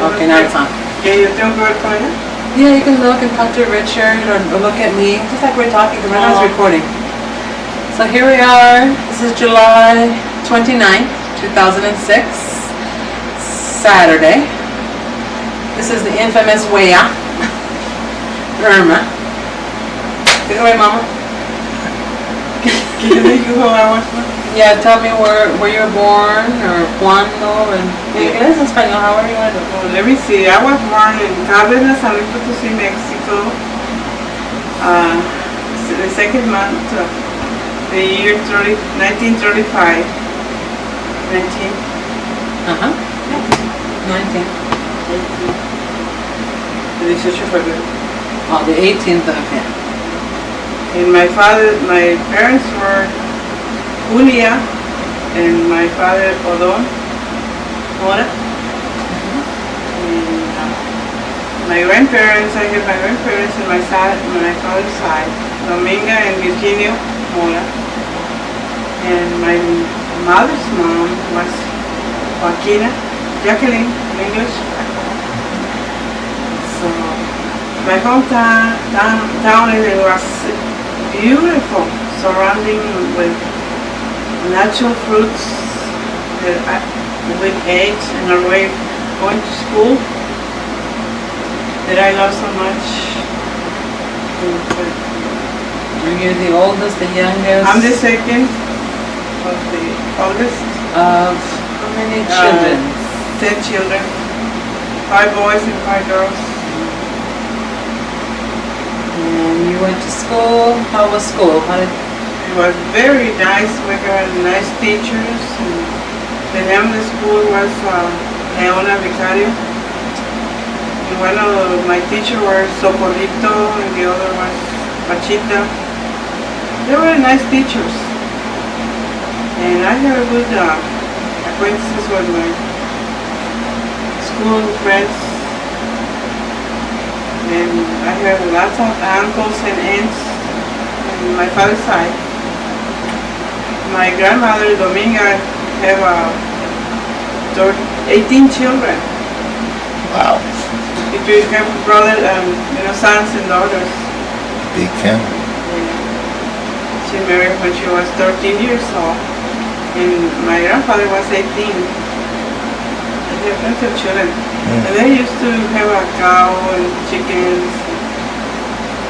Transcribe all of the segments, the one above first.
Okay, now it's on. Que yo tengo que ver con ella? Yeah, you can look and talk to Richard or look at me, just like we're talking, because right now it's recording. So here we are. This is July 29th, 2006, Saturday. This is the infamous Wea, Irma. Get away, Mama. ¿Qué yo digo I was born? Yeah, tell me where you were born or cuándo and inglés, español, however you want to do. Well, let me see. I was born in Cabrera, San Luis Potosí, Mexico. The second month of the year 1935. 19. 19. 18 de febrero. Oh, the 18th of, yeah. And my parents were Julia and my father Odon Mora. And my grandparents, I have my grandparents on my father's side, Dominga and Virginio Mora. And my mother's mom was Jacqueline in English. So my hometown it was beautiful, surrounding with natural fruits that we ate on our way going to school that I love so much. You're the oldest, the youngest? I'm the second of the oldest. Of how many children? 10 children. 5 boys and 5 girls. And you went to school. How was school? It was very nice. We had nice teachers. And the name of the school was Leona Vicario. And one of my teachers was Socorrito and the other was Pachita. They were nice teachers. And I had good acquaintances with my school friends. And I have lots of uncles and aunts on my father's side. My grandmother Dominga have 18 children. Wow. Between her brother and sons and daughters. Big family. She married when she was 13 years old, and my grandfather was 18. They have plenty of children. And they used to have a cow and chickens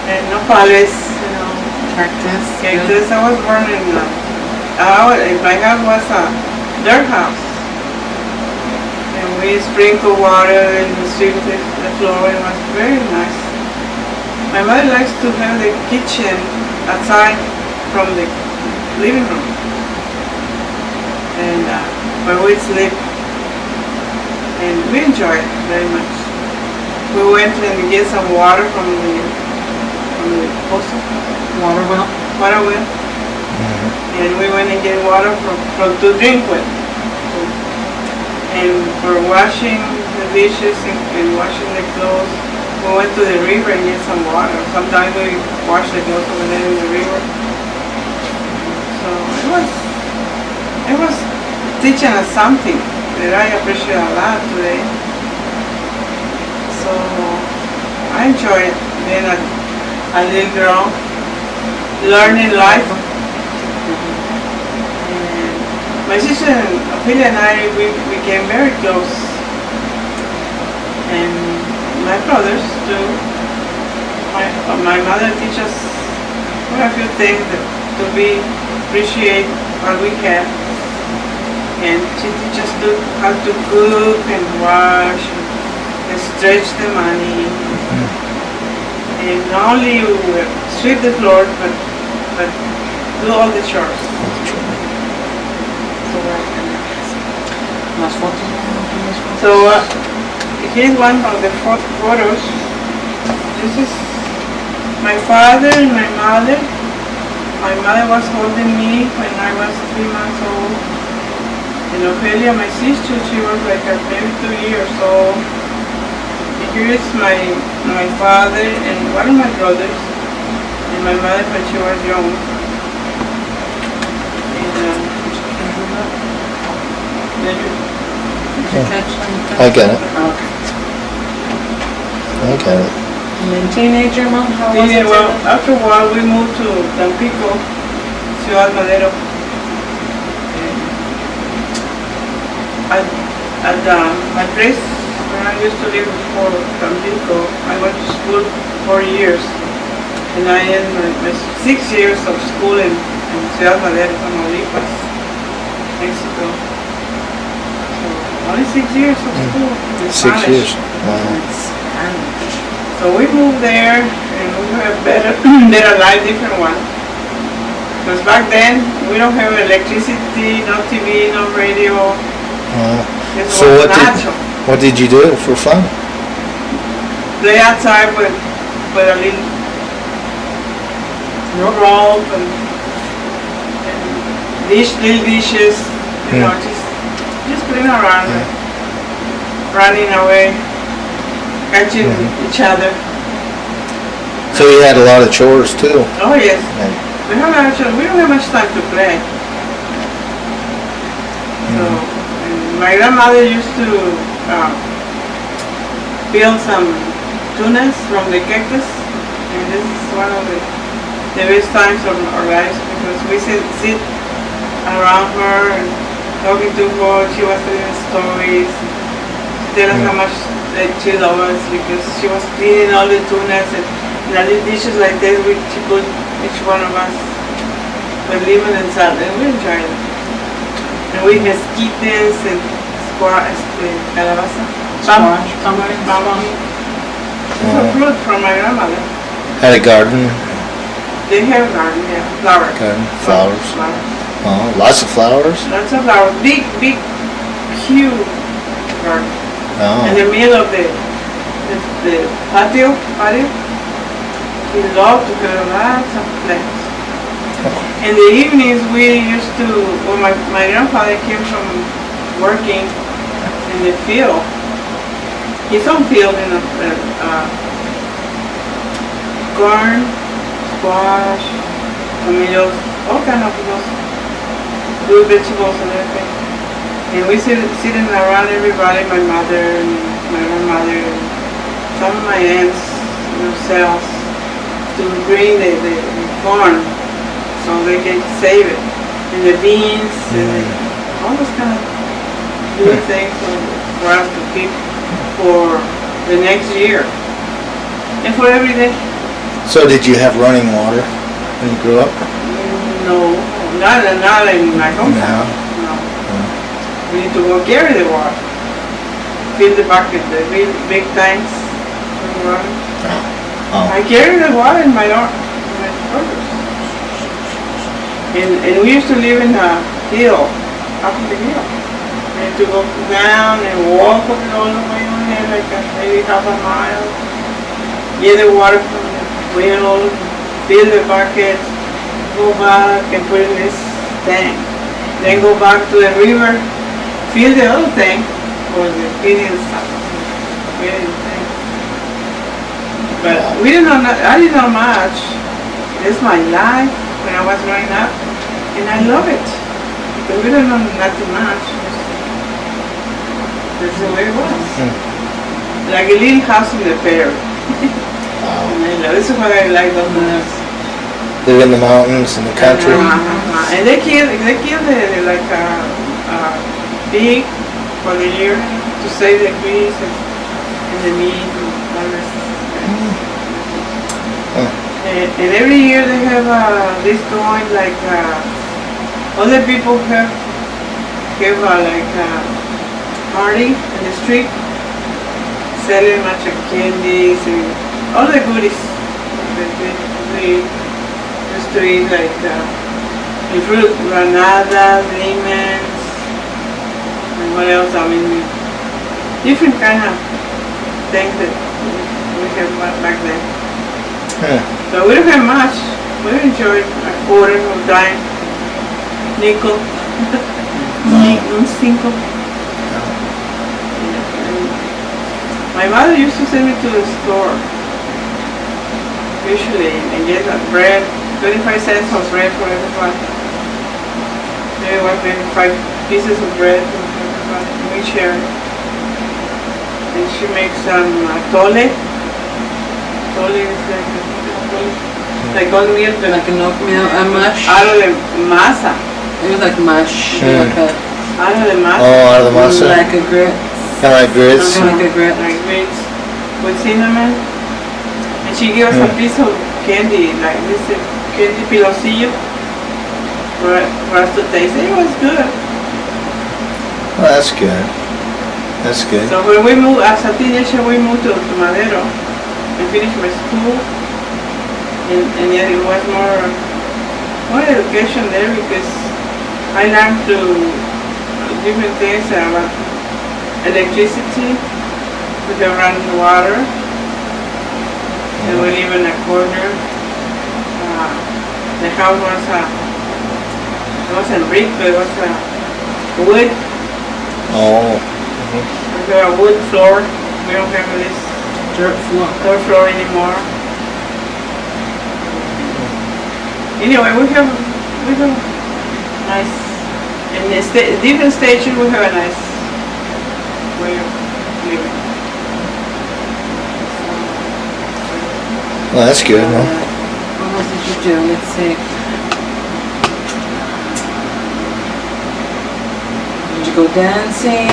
and nopales, cactus. I was born in my house was a dirt house, and we sprinkle water and sweep the floor. It was very nice. My mother likes to have the kitchen outside from the living room, and where we sleep. And we enjoy it very much. We went and get some water from the pozo. Water well? Water well. And we went and get water to drink with. And for washing the dishes and washing the clothes, we went to the river and get some water. Sometimes we wash the clothes over there in the river. So it was teaching us something that I appreciate a lot today. So I enjoy being a little girl, learning life. And my sister Ophelia and I, we became very close. And my brothers too. My mother teaches us quite a few things to appreciate what we have. And she teaches us how to cook and wash and stretch the money. And not only sweep the floor, but do all the chores. So here's one of the photos. This is my father and my mother. My mother was holding me when I was 3 months old. And Ophelia, my sister, she was like maybe 2 years old. And here is my father and one of my brothers, and my mother when she was young. And I get it. Okay. Okay. And then teenager, Mom, how was Yeah, it? well, after a while we moved to Tampico, Ciudad Madero. At my place where I used to live before Tampico, I went to school 4 years. And I had my 6 years of school in Ciudad Madero, Tamaulipas, Mexico. So only 6 years of school in 6 Spanish. years. Wow. Spanish. So we moved there and we have better, better life, different one. Because back then we don't have electricity, no TV, no radio. It So was what natural. what did you do for fun? Play outside with a little rope and little dishes, you know, just playing around, running away, catching each other. So you had a lot of chores too. Oh yes, And, we don't have much time to play. So my grandmother used to peel some tunas from the cactus, and this is one of the best times of our lives because we sit around her and talking to her. She was telling us stories, tell us how much she loved us because she was cleaning all the tunas and the little dishes like this. She put each one of us with lemon and salt, and we enjoyed it. And we had kittens and squash, calabaza, bamboo. It's a fruit from my grandmother. had a garden. They have a garden, yeah, flowers. Garden, flowers. Flowers. Oh, lots of flowers. Lots of flowers. Big, huge garden. In Oh. the middle of the patio. We love to have lots of plants. In the evenings we used to, when my grandfather came from working in the field, his own field in corn, squash, tomatoes, all kind of those good vegetables and everything. And we sitting around everybody, my mother and my grandmother and some of my aunts themselves to bring the corn so they can save it. And the beans and all those kind of good things for us to keep for the next year. And for every day. So did you have running water when you grew up? No, not in my hometown. No. We need to go carry the water. Fill the bucket, the big tanks. Oh. I carry the water in my purse. And we used to live in a hill, up in the hill. We had to go down and walk up it all the way on there, like maybe half a mile. Get the water from the well, fill the bucket, go back and put in this tank. Then go back to the river, fill the other tank for the feeding stuff. But we didn't know, I didn't know much. This is my life when I was growing up, and I love it. Because we didn't know nothing much. That's the way it was. Like a little house in the prairie. And I love, this is what I like those movies. Live in the mountains in the country. And they kill the like pig for the year to save the grease and the meat and all this. And every year they have this going like other people have like party in the street, selling much of candies and all the goodies that we used to eat, like the fruit, granadas, lemons, and what else? I mean, different kind of things that we have back then. So we don't have much. We enjoyed a quarter or dime, nickel, un cinco. My mother used to send me to the store, usually, and get a bread, 25 cents of bread for everyone. Maybe 5 pieces of bread for everyone. We share. And she makes some atole, atole is like old milk, but Like an oatmeal, a mush. out of the masa. It was like mush. Mm. Like a, Out of the masa. Oh, out of the masa? Like a grit. Kind of like grits? Like a grit. Like grits with cinnamon. And she gave us a piece of candy, like this candy piloncillo for us to taste. It was good. Well, that's good. That's good. So when we moved, as a teenager, we moved to Madero and finished my school. And yet it was more education there because I learned to different things about electricity, we can run water, and we live in a corner. The house it wasn't brick, but it was wood. Oh. We have a wood floor. We don't have this Dirt floor anymore. Anyway, we have nice, in different stations we have a nice way of living. Well, that's good, no? What else did you do? Let's see. Did you go dancing?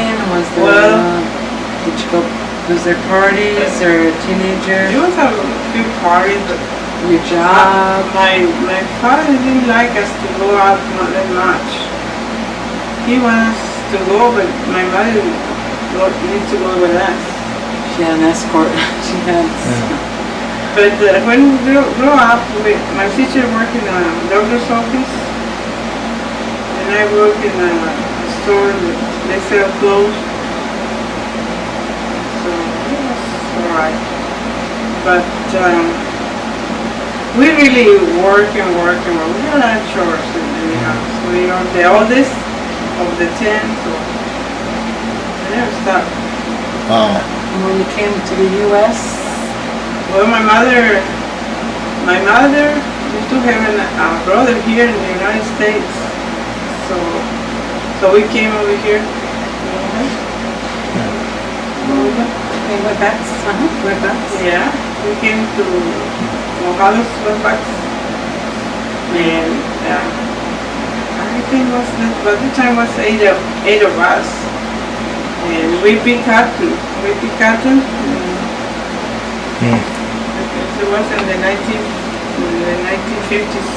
Was there parties or teenagers? It was a few parties, but Your job? my father didn't like us to go out not that much. He wanted us to go, but my mother needs to go with us. She had an escort. She had. But when we grew up, my sister worked in a doctor's office, and I worked in a store that they sell clothes. So it was alright. But we really work and work. We had a lot of chores in the house. We are the oldest of the 10, so we never stopped. Wow. And when you came to the U.S., Well, my mother used to have a brother here in the United States, so we came over here. they went back. Went back. Yeah, we came to Mojados, Westbacks, and I think by the time was eight of us, and we pick cotton. It was in the 1950s.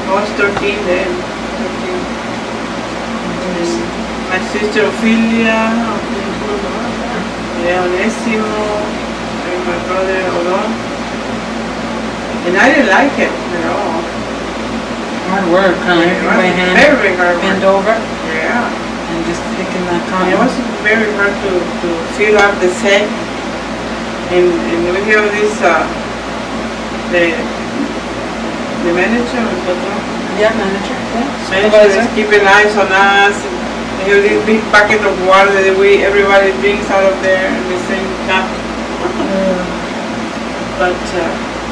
I was 13 then. 13. My sister Ophelia, Onesimo, and my brother Odon. And I didn't like it at all. Hard work, huh? By hand. Very hard work. Bend over Yeah. and just picking that And it cotton. was very hard to fill up the set. And we have this, the manager, Yeah, manager. Yeah. manager is keeping eyes on us. And we have this big bucket of water that everybody drinks out of there in the same cup. But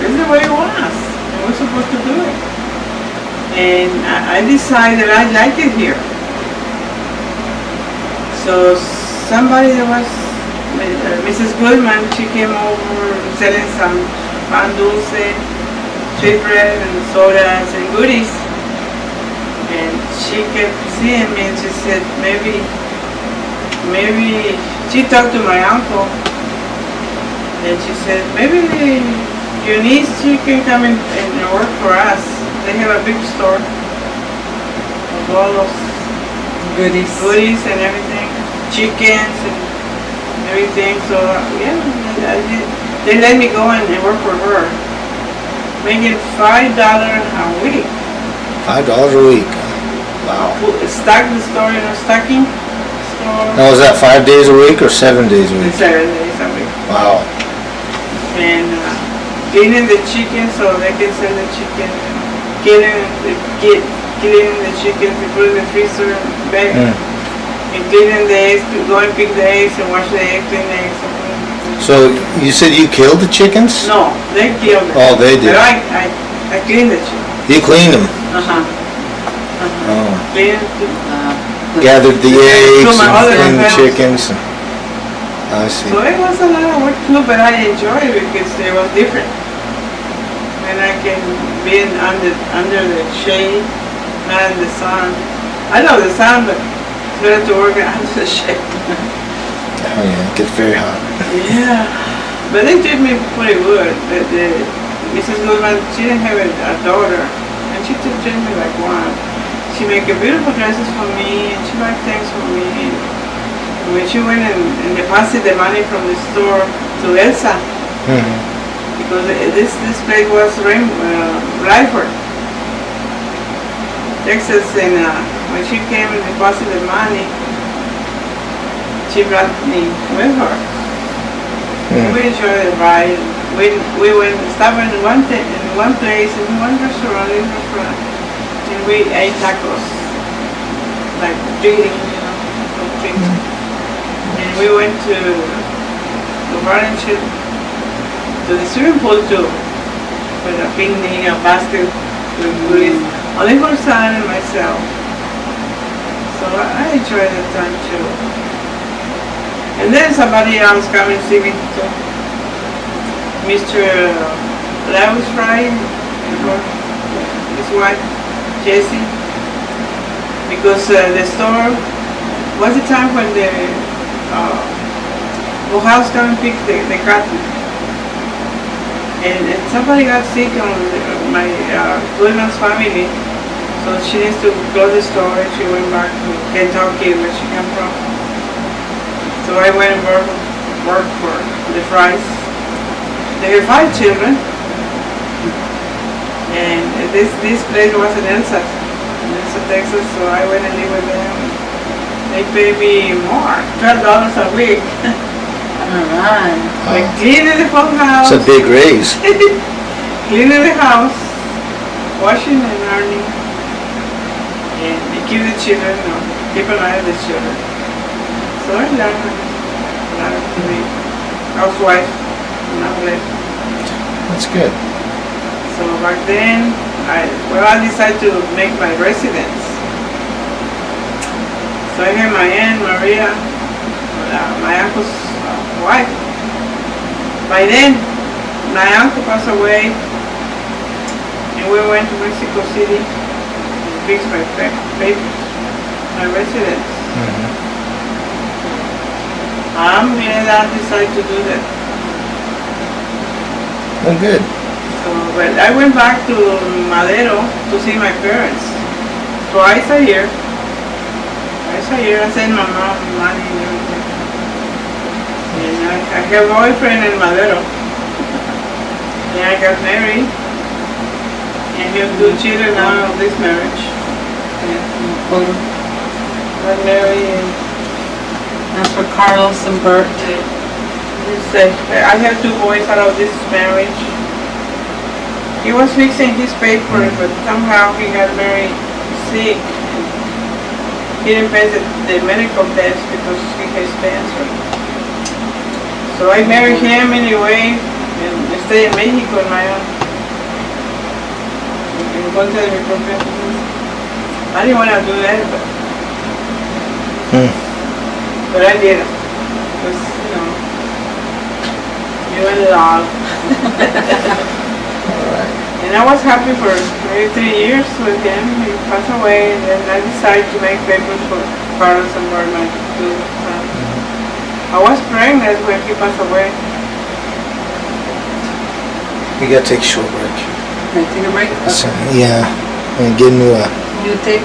this is the way it was. And we're supposed to do it. And I decided I like it here. So somebody that was Mrs. Goodman, she came over selling some pan dulce, sweet bread and sodas and goodies. And she kept seeing me and she said, maybe, she talked to my uncle and she said, maybe your niece, she can come and work for us. They have a big store of all those goodies and everything, chickens and everything. So yeah, they let me go and work for her, making $5 a week. $5 a week. Wow. Stock the store, stocking store. Now, was that 5 days a week or 7 days a week? 7 days a week. Wow. And cleaning the chicken so they can sell the chicken. Killing the chicken, to put in the freezer bag. And cleaning the eggs, to go and pick the eggs and wash the eggs, clean the eggs. So, you said you killed the chickens? No, they killed them. Oh, they did. But I cleaned the chicken. You cleaned them? Oh. Cleaned Gathered the eggs and my mother cleaned the and chickens. I see. So it was a lot of work too, but I enjoy it because it was different. And I can be under the shade, not in the sun. I love the sun, but it's better to work under the shade. Oh yeah, it gets very hot. Yeah, but they treat me pretty good. Mrs. Goodman, she didn't have a daughter, and she treated me like one. She make beautiful dresses for me, and she buy things for me. And when she went and deposited the money from the store to Elsa, because this place was Lyford, Texas, and when she came and deposited the money, she brought me with her. And we enjoyed the ride. We went stopped in one place, in one restaurant, and we ate tacos, like drinking, drinking. And we went to the orange, to the swimming pool too, with a picnic, a basket with goodies, only for son and myself. So I enjoyed that time too. And then somebody else come and see me too. Mr. Lewis Fry, his wife, Jessie, because the store was the time when the house come and pick the cotton. And somebody got sick on my Goodman's family, so she needs to close the store, and she went back to Kentucky, where she came from. So I went and worked for the Fries. They have 5 children, and this place was in Elsa, Texas, so I went and lived with them. They pay me more, $12 a week. Alright. Like cleaning the whole house. It's a big raise. Cleaning the house, washing and ironing, and keep the children, keep an eye on the children. So I learned a lot to be housewife, not left. That's good. So back then, I decided to make my residence. So I had my Aunt Maria, my uncle's wife. By then, my uncle passed away, and we went to Mexico City to fix my papers, my residence. I'm glad I decided to do that. Oh, good. So, but I went back to Madero to see my parents twice a year. I sent my mom money and everything. And I have a boyfriend in Madero. And I got married. And we have 2 children out of this marriage. Got married and That's for Carlos and Bert. I have 2 boys out of this marriage. He was fixing his papers, but somehow he got very sick. He didn't pass the medical test because he has cancer. So I married him anyway and stayed in Mexico on my own. In contra de mi propia. I didn't want to do that, but I did it. Because, you in love. And I was happy for maybe 3 years with him. He passed away, and then I decided to make papers for Carlos and Bert, my 2 sons. I was pregnant when he passed away. We gotta take a short break. Can I take a break? So, yeah, and get into a You take